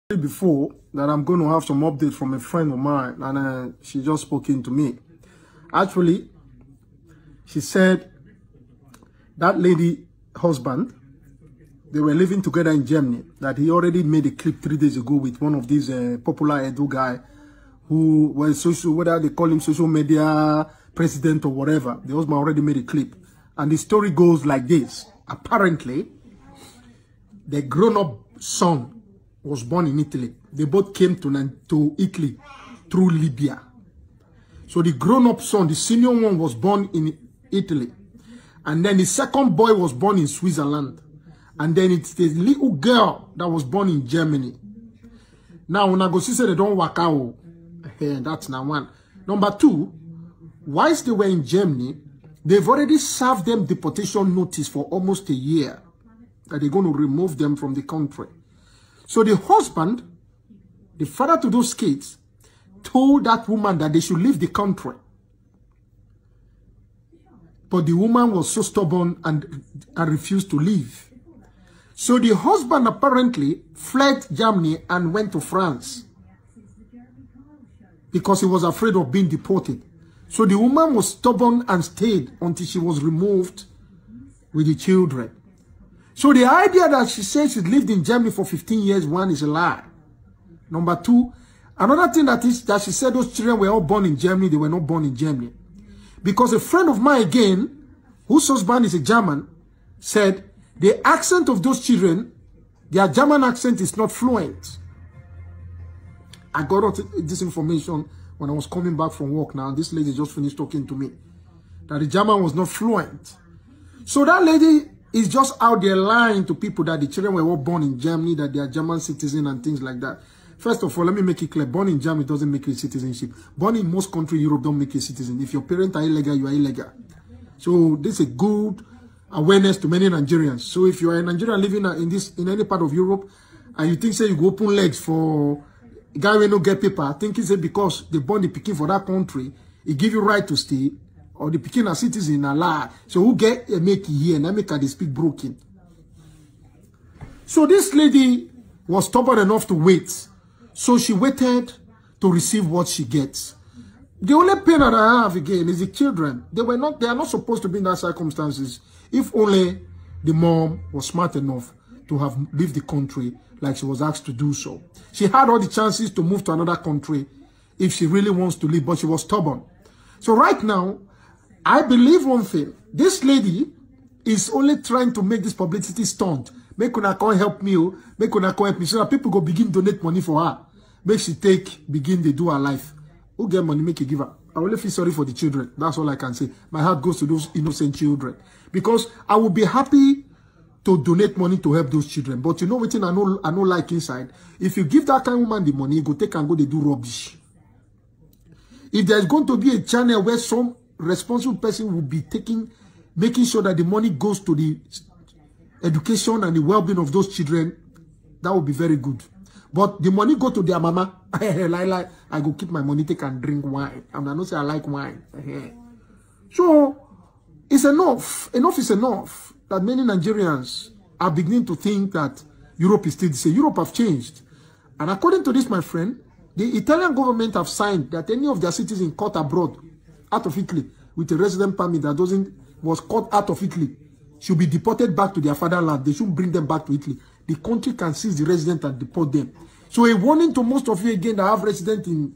Before that, I'm going to have some update from a friend of mine, and she just spoken to me. Actually, she said that lady husband, they were living together in Germany, that he already made a clip 3 days ago with one of these popular Edu guy who was social, whether they call him social media president or whatever. The husband already made a clip, and the story goes like this. Apparently, the grown-up son was born in Italy. They both came to Italy through Libya. So the grown-up son, the senior one, was born in Italy. And then the second boy was born in Switzerland. And then it's the little girl that was born in Germany. Now, when I go see say they don't work out, that's now one. Number two, whilst they were in Germany, they've already served them deportation notice for almost a year that they're going to remove them from the country. So the husband, the father to those kids, told that woman that they should leave the country. But the woman was so stubborn and refused to leave. So the husband apparently fled Germany and went to France because he was afraid of being deported. So the woman was stubborn and stayed until she was removed with the children. So the idea that she says she lived in Germany for 15 years, one, is a lie. Number two, another thing that she said those children were all born in Germany, they were not born in Germany. Because a friend of mine again, whose husband is a German, said the accent of those children, their German accent is not fluent. I got this information when I was coming back from work now. This lady just finished talking to me. That the German was not fluent. So that lady is just out there lying to people that the children were all born in Germany, that they are German citizens and things like that. First of all, let me make it clear. Born in Germany doesn't make you a citizenship. Born in most countries in Europe don't make you a citizen. If your parents are illegal, you are illegal. So this is a good awareness to many Nigerians. So if you are a Nigerian living in any part of Europe, and you think say you go open legs for a guy who no get paper, I think it's because they born the pikin for that country, it give you right to stay. Or the Pekin citizen a lie. So who get a make here and I make her they speak broken. So this lady was stubborn enough to wait. So she waited to receive what she gets. The only pain that I have again is the children. They are not supposed to be in that circumstances. If only the mom was smart enough to have left the country like she was asked to do so. She had all the chances to move to another country if she really wants to leave, but she was stubborn. So right now, I believe one thing. This lady is only trying to make this publicity stunt. Make una come help me, make una come help me, so that people go begin donate money for her. Make she begin to do her life. Who get money, make a give her. I only feel sorry for the children. That's all I can say. My heart goes to those innocent children. Because I would be happy to donate money to help those children. But you know what I know like inside? If you give that kind of woman the money, go take and go, they do rubbish. If there's going to be a channel where some responsible person will be making sure that the money goes to the education and the well-being of those children, that would be very good. But the money go to their mama. I go keep my money, take and drink wine. I'm not say I like wine. So it's enough. Enough is enough that many Nigerians are beginning to think that Europe is still the same. Europe have changed. And according to this, my friend, the Italian government have signed that any of their citizens caught abroad out of Italy with a resident permit that was caught out of Italy should be deported back to their fatherland. They shouldn't bring them back to Italy. The country can seize the resident and deport them. So a warning to most of you again that have resident in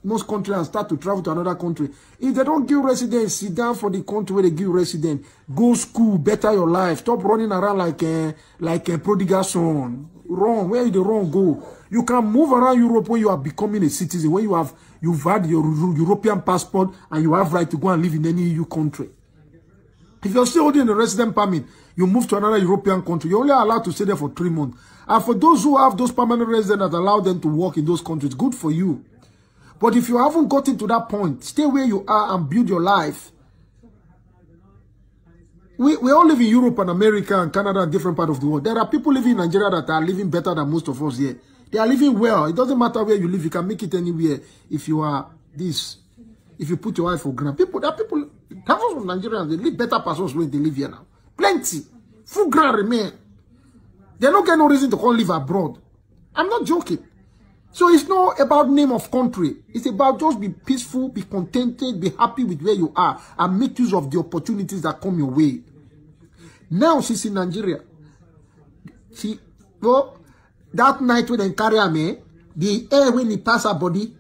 most countries and start to travel to another country. If they don't give residence, sit down for the country where they give resident. Go school, better your life. Stop running around like a prodigal son. Wrong. Where the wrong go? You can move around Europe when you are becoming a citizen, when you've had your European passport and you have right to go and live in any EU country. If you're still holding a resident permit, you move to another European country, you're only allowed to stay there for 3 months. And for those who have those permanent residents that allow them to work in those countries, good for you. But if you haven't gotten to that point, stay where you are and build your life. We all live in Europe and America and Canada and different parts of the world. There are people living in Nigeria that are living better than most of us here. They are living well. It doesn't matter where you live. You can make it anywhere if you are this. If you put your eye for ground. There are people, thousands of Nigerians, they live better persons when they live here now. Plenty. Full ground remain. They don't get no reason to come live abroad. I'm not joking. So it's not about name of country. It's about just be peaceful, be contented, be happy with where you are, and make use of the opportunities that come your way. Now she's in Nigeria. That night when they carry her, the air when it pass her body,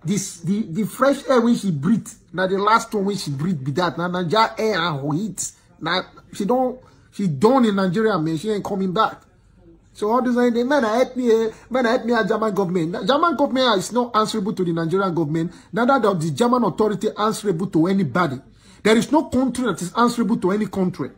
the fresh air when she breathe. Now the last one when she breathe be that. Now Nigeria air and heat. Now she done in Nigeria, man. She ain't coming back. So all this like the man help me a German government. The German government is not answerable to the Nigerian government. Neither does the German authority answerable to anybody. There is no country that is answerable to any country.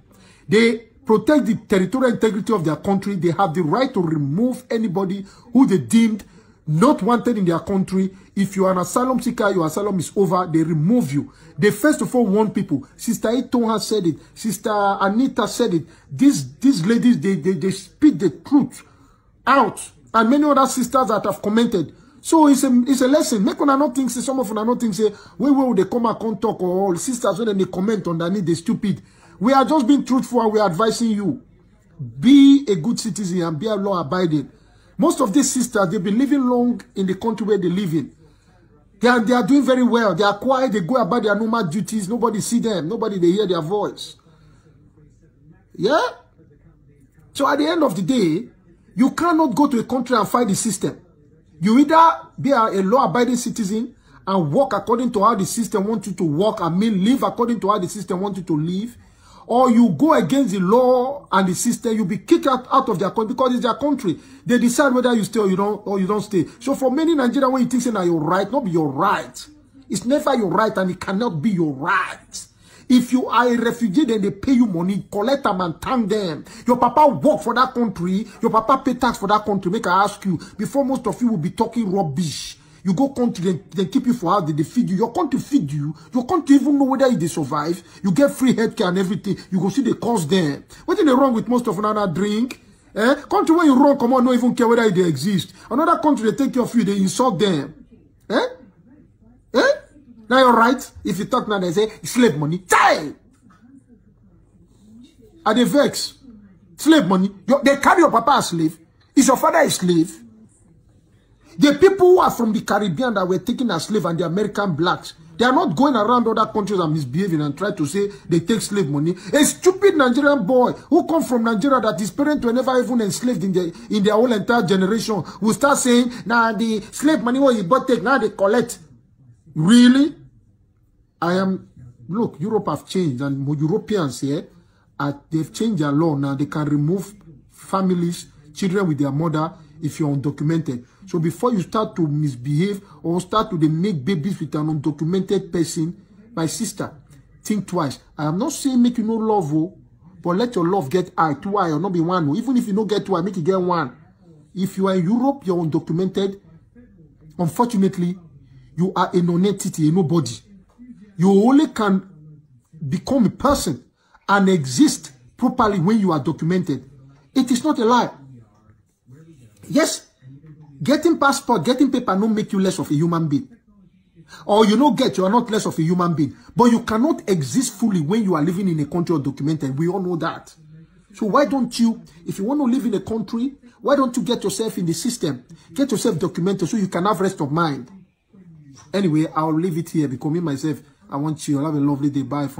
They protect the territorial integrity of their country. They have the right to remove anybody who they deemed not wanted in their country. If you are an asylum seeker, your asylum is over, they remove you. They first of all warn people. Sister Itonha said it. Sister Anita said it. These ladies, they speak the truth out. And many other sisters that have commented. So it's a lesson. Make una not think, say, some of una not think, say, where they come and come talk, or all sisters when they comment underneath, they stupid. We are just being truthful and we are advising you. Be a good citizen and be a law-abiding. Most of these sisters, they've been living long in the country where they live in. They are doing very well. They are quiet. They go about their normal duties. Nobody see them. Nobody, they hear their voice. Yeah? So at the end of the day, you cannot go to a country and fight the system. You either be a law-abiding citizen and work according to how the system wants you to work, and live according to how the system wants you to live, or you go against the law and the system, you'll be kicked out of their country because it's their country. They decide whether you stay or you don't stay. So for many Nigerians, when you think that you're right, not be your right. It's never your right and it cannot be your right. If you are a refugee, then they pay you money, collect them and thank them. Your papa work for that country. Your papa pay tax for that country. Make I ask you, before most of you will be talking rubbish. You go country, they keep you for how they feed you. Your country feed you. Your country even know whether they survive. You get free healthcare and everything. You go see the cost there. What is wrong with most of another drink? Country when you run, come on, no even care whether they exist. Another country, they take care of you, they insult them. Now you're right. If you talk now, they say, slave money. Child! Are they vex? Slave money. They carry your papa as slave. Is your father a slave? The people who are from the Caribbean that were taken as slaves and the American blacks, they are not going around other countries and misbehaving and try to say they take slave money. A stupid Nigerian boy who come from Nigeria that his parents were never even enslaved in their whole entire generation will start saying, now the slave money what you bought take, now they collect. Really? Look, Europe have changed and Europeans here, they've changed their law now. They can remove families, children with their mother if you're undocumented. So before you start to misbehave or start to make babies with an undocumented person, my sister, think twice. I am not saying make you no love, but let your love get high, 2 eye or not be 1. Even if you don't get 2 eye, make it get 1. If you are in Europe, you're undocumented. Unfortunately, you are a non-entity, a nobody. You only can become a person and exist properly when you are documented. It is not a lie. Yes, getting passport, getting paper don't make you less of a human being. Or you are not less of a human being. But you cannot exist fully when you are living in a country undocumented. We all know that. So why don't you, if you want to live in a country, why don't you get yourself in the system? Get yourself documented so you can have rest of mind. Anyway, I'll leave it here because me myself, I want you to have a lovely day. Bye for now.